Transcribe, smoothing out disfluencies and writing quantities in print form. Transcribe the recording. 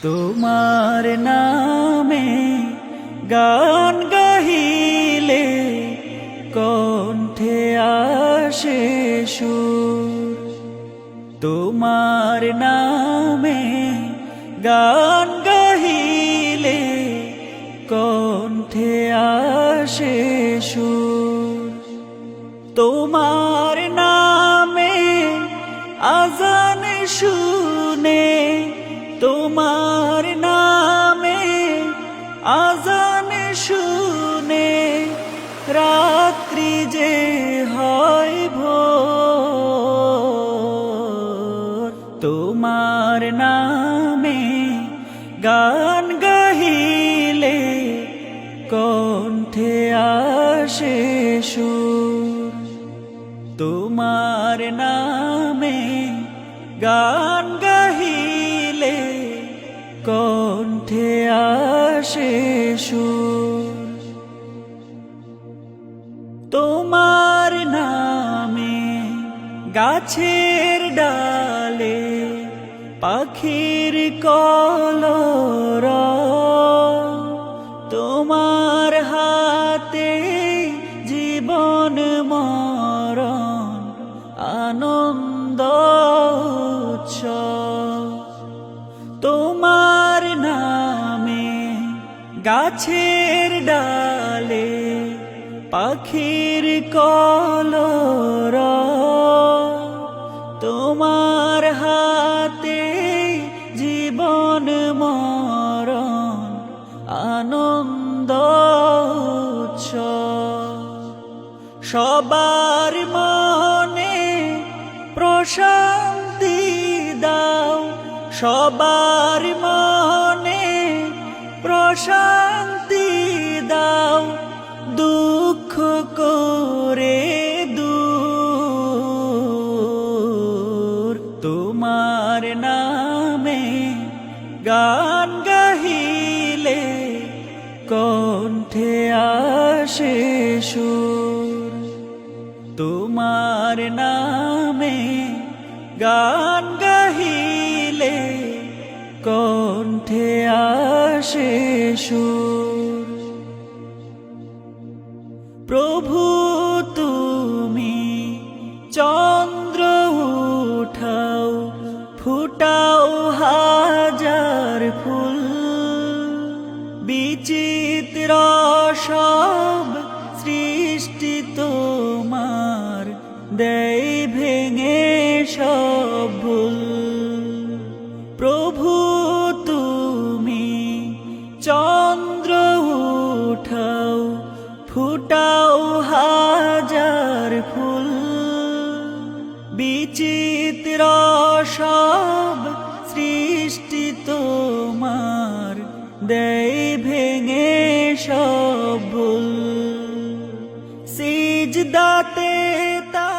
তোমার নামে গান গাহিলে কণ্ঠে আসে সুর। তোমার নামে গান গাহিলে কণ্ঠে আসে সুর। তোমার নামে আজান শুনে, তোমার নামে আজান শুনে রাত্রি যে হয় ভোর। তোমার নামে গান গাহিলে কণ্ঠে আসে সুর। তোমার নামে গান গাহিলে কণ্ঠে আসে সুর। তোমার নামে গাছের ডালে পাখির কলরব, তোমার হাতে জীবন মরণ আনন্দ উৎসব। তোমার নামে গাছের ডালে পাখির কলরব, তোমার হাতে জীবন মরণ আনন্দ উৎসব। সবার মনে প্রশান্তি দাও, সবার মনে প্রশান্তি দাও, দুঃখ করে দূর। তোমার নামে গান গাহিলে কণ্ঠে আসে সুর। তোমার নামে গান গাহিলে কণ্ঠে আসে সুর। প্রভু তুমি চন্দ্র উঠাও, ফুটাও হাজার ফুল, বিচিত্র সব সৃষ্টি তোমার দেয় ভেঙে সব ভুল। প্রভু তুমি চন্দ্র উঠাও, ফুটাও হাজার ফুল, বিচিত্র সব সৃষ্টি তোমার দেয় ভেঙে সব ভুল। সিজদাতে তা